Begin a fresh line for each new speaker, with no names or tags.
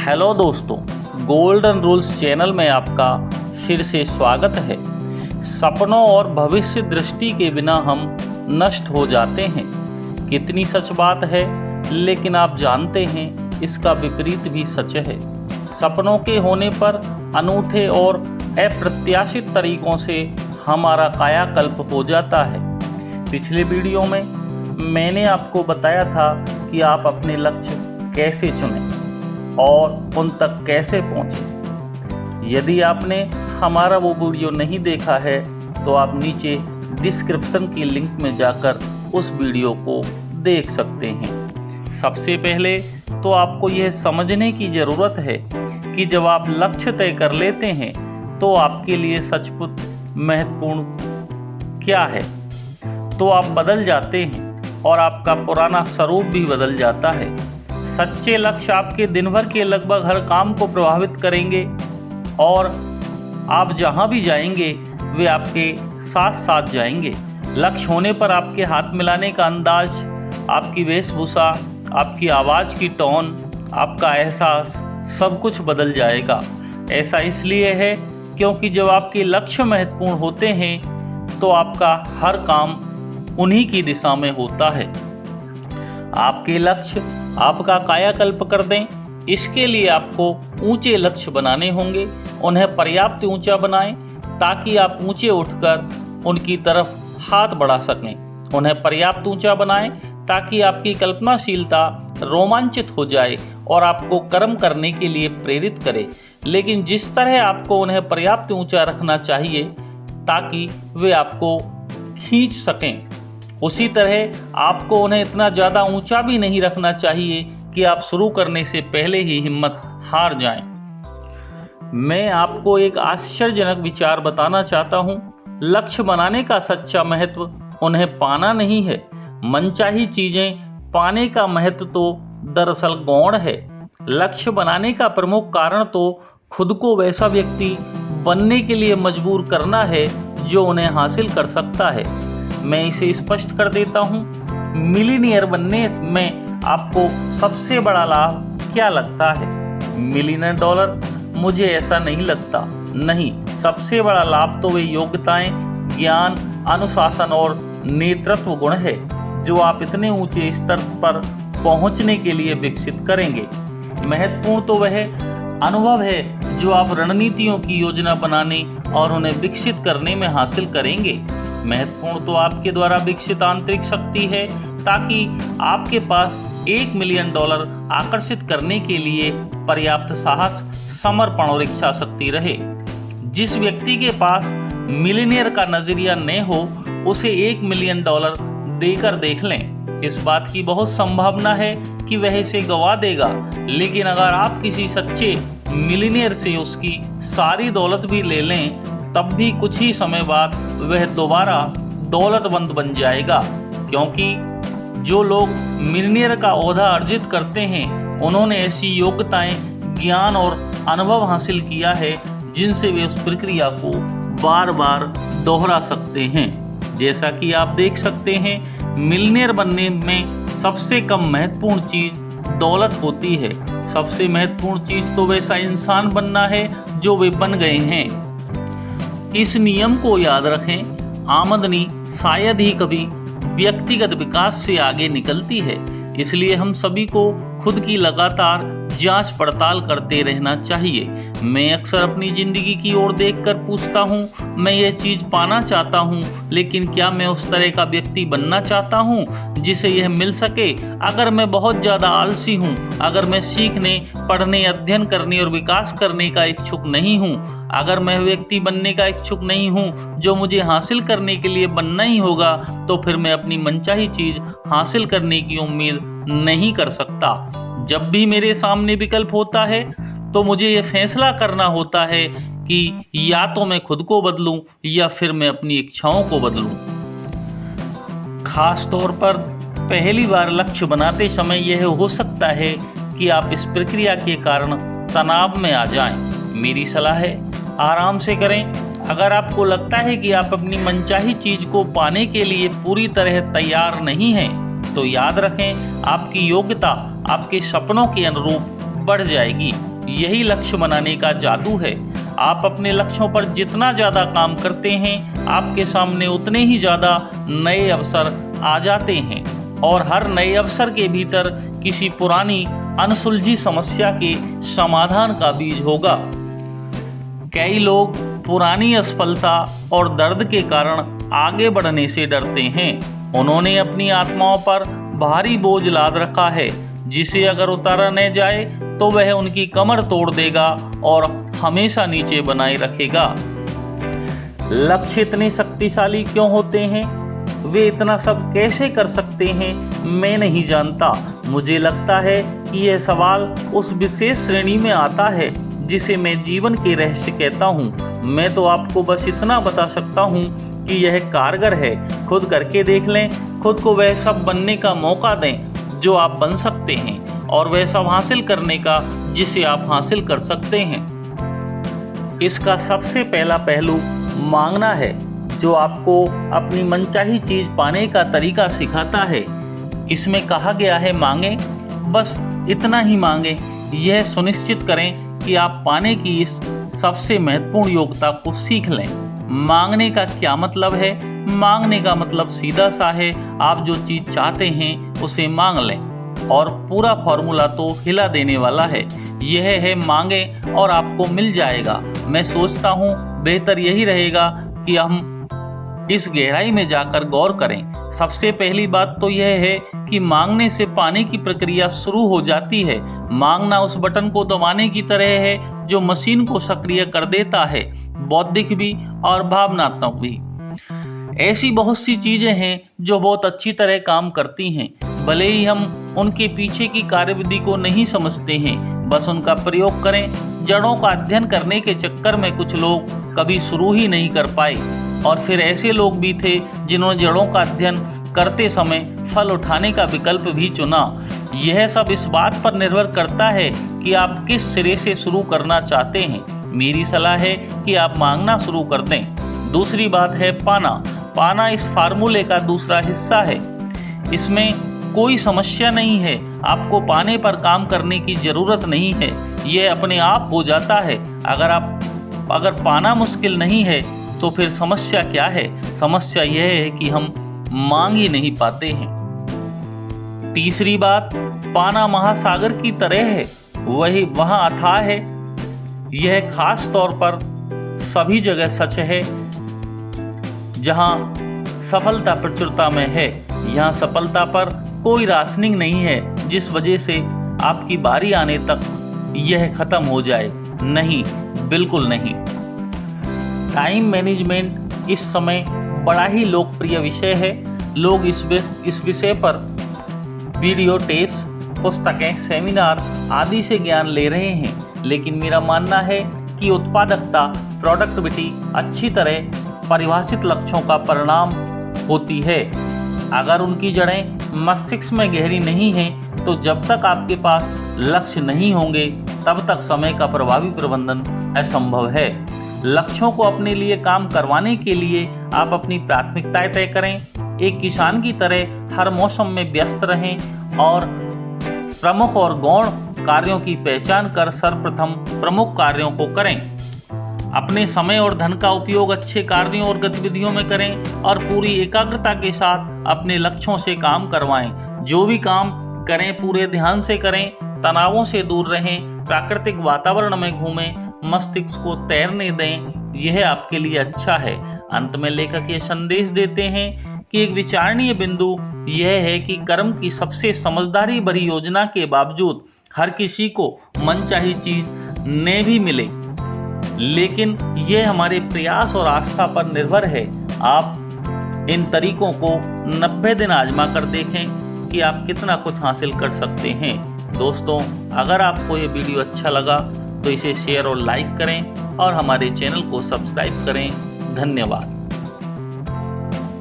Hello दोस्तों, golden rules channel में आपका फिर से स्वागत है। सपनों और भविष्य दृष्टि के बिना हम नष्ट हो जाते हैं। कितनी सच बात है, लेकिन आप जानते हैं इसका विपरीत भी सच है। सपनों के होने पर अनूठे और अप्रत्याशित तरीकों से हमारा कायाकल्प हो जाता है। पिछले वीडियो में मैंने आपको बताया था कि आप अपने लक्ष्य कैसे चुनें और उन तक कैसे पहुँचें। यदि आपने हमारा वो वीडियो नहीं देखा है तो आप नीचे डिस्क्रिप्शन की लिंक में जाकर उस वीडियो को देख सकते हैं। सबसे पहले तो आपको यह समझने की ज़रूरत है कि जब आप लक्ष्य तय कर लेते हैं तो आपके लिए सचमुच महत्वपूर्ण क्या है, तो आप बदल जाते हैं और आपका पुराना स्वरूप भी बदल जाता है। सच्चे लक्ष्य आपके दिन भर के लगभग हर काम को प्रभावित करेंगे और आप जहां भी जाएंगे वे आपके साथ साथ जाएंगे। लक्ष्य होने पर आपके हाथ मिलाने का अंदाज, आपकी वेशभूषा, आपकी आवाज़ की टोन, आपका एहसास, सब कुछ बदल जाएगा। ऐसा इसलिए है क्योंकि जब आपके लक्ष्य महत्वपूर्ण होते हैं तो आपका हर काम उन्हीं की दिशा में होता है। आपके लक्ष्य आपका कायाकल्प कर दें, इसके लिए आपको ऊंचे लक्ष्य बनाने होंगे। उन्हें पर्याप्त ऊंचा बनाएं ताकि आप ऊंचे उठकर उनकी तरफ हाथ बढ़ा सकें। उन्हें पर्याप्त ऊंचा बनाएं ताकि आपकी कल्पनाशीलता रोमांचित हो जाए और आपको कर्म करने के लिए प्रेरित करे। लेकिन जिस तरह आपको उन्हें पर्याप्त ऊंचा रखना चाहिए ताकि वे आपको खींच सकें, उसी तरह आपको उन्हें इतना ज़्यादा ऊंचा भी नहीं रखना चाहिए कि आप शुरू करने से पहले ही हिम्मत हार जाएं। मैं आपको एक आश्चर्यजनक विचार बताना चाहता हूं। लक्ष्य बनाने का सच्चा महत्व उन्हें पाना नहीं है। मनचाही चीज़ें पाने का महत्व तो दरअसल गौण है। लक्ष्य बनाने का प्रमुख कारण तो खुद को वैसा व्यक्ति बनने के लिए मजबूर करना है जो उन्हें हासिल कर सकता है। मैं इसे स्पष्ट कर देता हूँ। मिलीनियर बनने में आपको सबसे बड़ा लाभ क्या लगता है? Millionaire dollar? मुझे ऐसा नहीं लगता। नहीं, सबसे बड़ा लाभ तो वे योग्यताएं, ज्ञान, अनुशासन और नेतृत्व गुण है जो आप इतने ऊंचे स्तर पर पहुंचने के लिए विकसित करेंगे। महत्वपूर्ण तो वह अनुभव है जो आप रणनीतियों की योजना बनाने और उन्हें विकसित करने में हासिल करेंगे। महत्वपूर्ण तो आपके द्वारा विकसित आंतरिक शक्ति है ताकि आपके पास $1 मिलियन आकर्षित करने के लिए पर्याप्त साहस, समर्पण और इच्छा शक्ति रहे। जिस व्यक्ति के पास मिलियनियर का नजरिया न हो उसे $1 मिलियन देकर देख लें। इस बात की बहुत संभावना है कि वह इसे गवा देगा, लेकिन अगर आप किसी सच्चे मिलियनियर से उसकी सारी दौलत भी ले लें तब भी कुछ ही समय बाद वह दोबारा दौलतमंद बन जाएगा, क्योंकि जो लोग मिलियनियर का ओहदा अर्जित करते हैं उन्होंने ऐसी योग्यताएं, ज्ञान और अनुभव हासिल किया है जिनसे वे उस प्रक्रिया को बार बार दोहरा सकते हैं। जैसा कि आप देख सकते हैं, मिलियनियर बनने में सबसे कम महत्वपूर्ण चीज़ दौलत होती है। सबसे महत्वपूर्ण चीज़ तो वैसा इंसान बनना है जो वे बन गए हैं। इस नियम को याद रखें, आमदनी शायद ही कभी व्यक्तिगत विकास से आगे निकलती है। इसलिए हम सभी को खुद की लगातार जांच पड़ताल करते रहना चाहिए। मैं अक्सर अपनी ज़िंदगी की ओर देखकर पूछता हूँ, मैं ये चीज़ पाना चाहता हूँ, लेकिन क्या मैं उस तरह का व्यक्ति बनना चाहता हूँ जिसे यह मिल सके? अगर मैं बहुत ज़्यादा आलसी हूँ, अगर मैं सीखने, पढ़ने, अध्ययन करने और विकास करने का इच्छुक नहीं हूँ, अगर मैं व्यक्ति बनने का इच्छुक नहीं हूँ जो मुझे हासिल करने के लिए बनना ही होगा, तो फिर मैं अपनी मनचाही चीज़ हासिल करने की उम्मीद नहीं कर सकता। जब भी मेरे सामने विकल्प होता है तो मुझे ये फैसला करना होता है कि या तो मैं खुद को बदलूं या फिर मैं अपनी इच्छाओं को बदलूं। खास तौर पर पहली बार लक्ष्य बनाते समय यह हो सकता है कि आप इस प्रक्रिया के कारण तनाव में आ जाएं। मेरी सलाह है, आराम से करें। अगर आपको लगता है कि आप अपनी मनचाही चीज़ को पाने के लिए पूरी तरह तैयार नहीं हैं तो याद रखें, आपकी योग्यता आपके सपनों के अनुरूप बढ़ जाएगी। यही लक्ष्य बनाने का जादू है। आप अपने लक्ष्यों पर जितना ज़्यादा काम करते हैं, आपके सामने उतने ही ज़्यादा नए अवसर आ जाते हैं और हर नए अवसर के भीतर किसी पुरानी अनसुलझी समस्या के समाधान का बीज होगा। कई लोग पुरानी असफलता और दर्द के कारण आगे बढ़ने से डरते हैं। उन्होंने अपनी आत्माओं पर भारी बोझ लाद रखा है, जिसे अगर उतारा न जाए तो वह उनकी कमर तोड़ देगा और हमेशा नीचे बनाए रखेगा। लक्ष्य इतने शक्तिशाली क्यों होते हैं? वे इतना सब कैसे कर सकते हैं? मैं नहीं जानता। मुझे लगता है कि यह सवाल उस विशेष श्रेणी में आता है जिसे मैं जीवन के रहस्य कहता हूँ। मैं तो आपको बस इतना बता सकता हूँ कि यह कारगर है। खुद करके देख लें, खुद को वह सब बनने का मौका दें जो आप बन सकते हैं और वह सब हासिल करने का जिसे आप हासिल कर सकते हैं। इसका सबसे पहला पहलू मांगना है, जो आपको अपनी मनचाही चीज पाने का तरीका सिखाता है। इसमें कहा गया है मांगें, बस इतना ही मांगें। यह सुनिश्चित करें कि आप पाने की इस सबसे महत्वपूर्ण योग्यता को सीख लें। मांगने का क्या मतलब है? मांगने का मतलब सीधा सा है, आप जो चीज़ चाहते हैं उसे मांग लें। और पूरा फॉर्मूला तो हिला देने वाला है। यह है मांगें और आपको मिल जाएगा। मैं सोचता हूँ बेहतर यही रहेगा कि हम इस गहराई में जाकर गौर करें। सबसे पहली बात तो यह है कि मांगने से पाने की प्रक्रिया शुरू हो जाती है। मांगना उस बटन को दबाने की तरह है जो मशीन को सक्रिय कर देता है, बौद्धिक भी और भावनात्मक भी। ऐसी बहुत सी चीजें हैं जो बहुत अच्छी तरह काम करती हैं, भले ही हम उनके पीछे की कार्यविधि को नहीं समझते हैं। बस उनका प्रयोग करें। जड़ों का अध्ययन करने के चक्कर में कुछ लोग कभी शुरू ही नहीं कर पाए, और फिर ऐसे लोग भी थे जिन्होंने जड़ों का अध्ययन करते समय फल उठाने का विकल्प भी चुना। यह सब इस बात पर निर्भर करता है कि आप किस सिरे से शुरू करना चाहते हैं। मेरी सलाह है कि आप मांगना शुरू कर दें। दूसरी बात है पाना। पाना इस फार्मूले का दूसरा हिस्सा है। इसमें कोई समस्या नहीं है। आपको पाने पर काम करने की जरूरत नहीं है, यह अपने आप हो जाता है। अगर पाना मुश्किल नहीं है तो फिर समस्या क्या है? समस्या यह है कि हम मांग ही नहीं पाते हैं। तीसरी बात, पाना महासागर की तरह है, वहाँ अथाह है। यह खास तौर पर सभी जगह सच है जहाँ सफलता प्रचुरता में है। यहाँ सफलता पर कोई राशनिंग नहीं है जिस वजह से आपकी बारी आने तक यह खत्म हो जाए। नहीं, बिल्कुल नहीं। टाइम मैनेजमेंट इस समय बड़ा ही लोकप्रिय विषय है। लोग इस विषय पर वीडियो टेप्स, पुस्तकें, सेमिनार आदि से ज्ञान ले रहे हैं, लेकिन मेरा मानना है कि उत्पादकता, प्रोडक्टिविटी अच्छी तरह परिभाषित लक्ष्यों का परिणाम होती है। अगर उनकी जड़ें मस्तिष्क में गहरी नहीं हैं, तो जब तक आपके पास लक्ष्य नहीं होंगे तब तक समय का प्रभावी प्रबंधन असंभव है। लक्ष्यों को अपने लिए काम करवाने के लिए आप अपनी प्राथमिकताएं तय करें। एक किसान की तरह हर मौसम में व्यस्त रहें और प्रमुख और गौण कार्यों की पहचान कर सर्वप्रथम प्रमुख कार्यों को करें। अपने समय और धन का उपयोग अच्छे कार्यों और गतिविधियों में करें और पूरी एकाग्रता के साथ अपने लक्ष्यों से काम करवाएं। जो भी काम करें पूरे ध्यान से करें, तनावों से दूर रहें, प्राकृतिक वातावरण में घूमें, मस्तिष्क को तैरने दें। यह आपके लिए अच्छा है। अंत में लेखक ये संदेश देते हैं कि एक विचारणीय बिंदु यह है कि कर्म की सबसे समझदारी भरी योजना के बावजूद हर किसी को मनचाही चीज न भी मिले, लेकिन यह हमारे प्रयास और आस्था पर निर्भर है। आप इन तरीकों को 90 दिन आजमा कर देखें कि आप कितना कुछ हासिल कर सकते हैं। दोस्तों, अगर आपको ये वीडियो अच्छा लगा तो इसे शेयर और लाइक करें और हमारे चैनल को सब्सक्राइब करें। धन्यवाद।